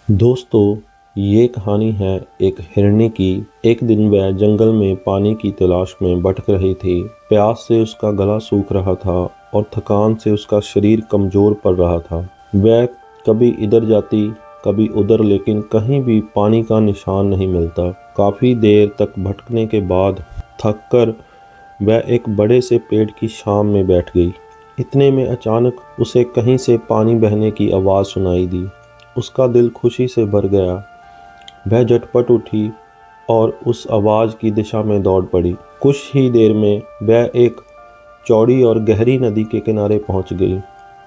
दोस्तों, ये कहानी है एक हिरनी की। एक दिन वह जंगल में पानी की तलाश में भटक रही थी। प्यास से उसका गला सूख रहा था और थकान से उसका शरीर कमजोर पड़ रहा था। वह कभी इधर जाती, कभी उधर, लेकिन कहीं भी पानी का निशान नहीं मिलता। काफी देर तक भटकने के बाद थक कर वह एक बड़े से पेड़ की छांव में बैठ गई। इतने में अचानक उसे कहीं से पानी बहने की आवाज़ सुनाई दी। उसका दिल खुशी से भर गया। वह झटपट उठी और उस आवाज़ की दिशा में दौड़ पड़ी। कुछ ही देर में वह एक चौड़ी और गहरी नदी के किनारे पहुंच गई।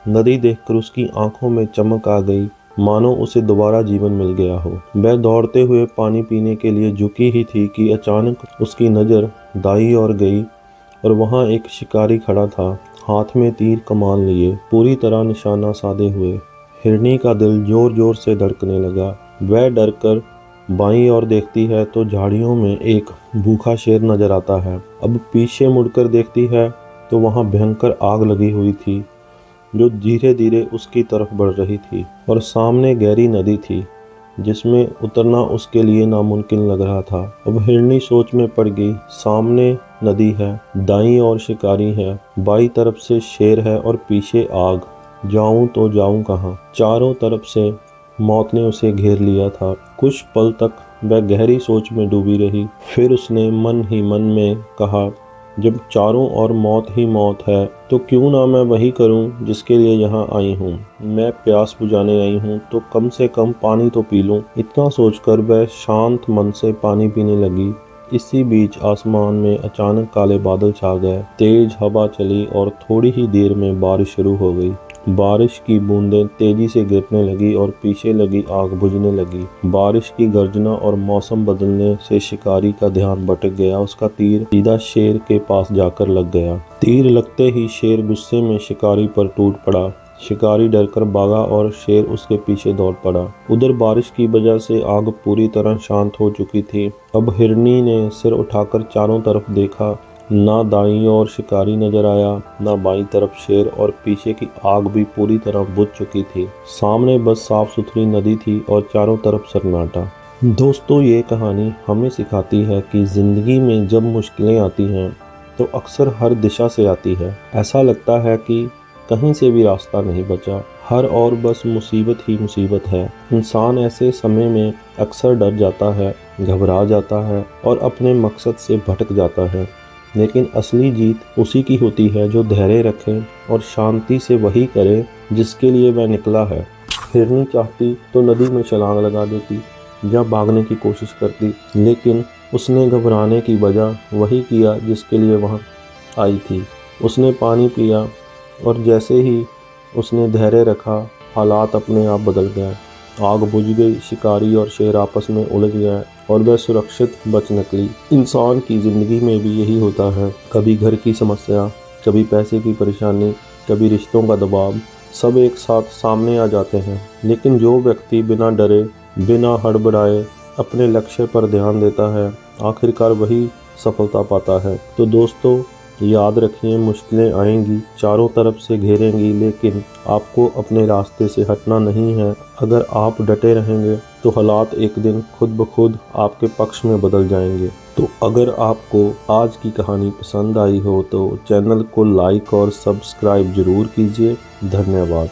नदी देखकर उसकी आंखों में चमक आ गई, मानो उसे दोबारा जीवन मिल गया हो। वह दौड़ते हुए पानी पीने के लिए झुकी ही थी कि अचानक उसकी नज़र दाईं ओर गई और वहां एक शिकारी खड़ा था, हाथ में तीर कमान लिए, पूरी तरह निशाना साधे हुए। हिरनी का दिल जोर जोर से धड़कने लगा। वह डर कर बाईं ओर देखती है तो झाड़ियों में एक भूखा शेर नजर आता है। अब पीछे मुड़कर देखती है तो वहां भयंकर आग लगी हुई थी जो धीरे धीरे उसकी तरफ बढ़ रही थी, और सामने गहरी नदी थी जिसमें उतरना उसके लिए नामुमकिन लग रहा था। अब हिरनी सोच में पड़ गई। सामने नदी है, दाईं ओर शिकारी है, बाईं तरफ से शेर है और पीछे आग। जाऊं तो जाऊं कहां? चारों तरफ से मौत ने उसे घेर लिया था। कुछ पल तक वह गहरी सोच में डूबी रही। फिर उसने मन ही मन में कहा, जब चारों ओर मौत ही मौत है तो क्यों ना मैं वही करूं जिसके लिए यहाँ आई हूँ। मैं प्यास बुझाने आई हूँ तो कम से कम पानी तो पी लूं। इतना सोचकर वह शांत मन से पानी पीने लगी। इसी बीच आसमान में अचानक काले बादल छा गए। तेज हवा चली और थोड़ी ही देर में बारिश शुरू हो गई। बारिश की बूंदें तेजी से गिरने लगी और पीछे लगी आग बुझने लगी। बारिश की गर्जना और मौसम बदलने से शिकारी का ध्यान भटक गया। उसका तीर सीधा शेर के पास जाकर लग गया। तीर लगते ही शेर गुस्से में शिकारी पर टूट पड़ा। शिकारी डरकर भागा और शेर उसके पीछे दौड़ पड़ा। उधर बारिश की वजह से आग पूरी तरह शांत हो चुकी थी। अब हिरनी ने सिर उठाकर चारों तरफ देखा। ना दाईं ओर शिकारी नजर आया, ना बाईं तरफ शेर, और पीछे की आग भी पूरी तरह बुझ चुकी थी। सामने बस साफ सुथरी नदी थी और चारों तरफ सन्नाटा। दोस्तों, ये कहानी हमें सिखाती है कि जिंदगी में जब मुश्किलें आती हैं तो अक्सर हर दिशा से आती है। ऐसा लगता है कि कहीं से भी रास्ता नहीं बचा, हर और बस मुसीबत ही मुसीबत है। इंसान ऐसे समय में अक्सर डर जाता है, घबरा जाता है और अपने मकसद से भटक जाता है। लेकिन असली जीत उसी की होती है जो धैर्य रखे और शांति से वही करे जिसके लिए वह निकला है। हिरनी चाहती तो नदी में छलांग लगा देती या भागने की कोशिश करती, लेकिन उसने घबराने की बजाय वही किया जिसके लिए वहाँ आई थी। उसने पानी पिया और जैसे ही उसने धैर्य रखा, हालात अपने आप बदल गए। आग बुझ गई, शिकारी और शेर आपस में उलझ गए और वह सुरक्षित बच निकली। इंसान की ज़िंदगी में भी यही होता है। कभी घर की समस्या, कभी पैसे की परेशानी, कभी रिश्तों का दबाव, सब एक साथ सामने आ जाते हैं। लेकिन जो व्यक्ति बिना डरे, बिना हड़बड़ाए अपने लक्ष्य पर ध्यान देता है, आखिरकार वही सफलता पाता है। तो दोस्तों, याद रखिए, मुश्किलें आएंगी, चारों तरफ से घेरेंगी, लेकिन आपको अपने रास्ते से हटना नहीं है। अगर आप डटे रहेंगे तो हालात एक दिन खुद ब खुद आपके पक्ष में बदल जाएंगे। तो अगर आपको आज की कहानी पसंद आई हो तो चैनल को लाइक और सब्सक्राइब जरूर कीजिए। धन्यवाद।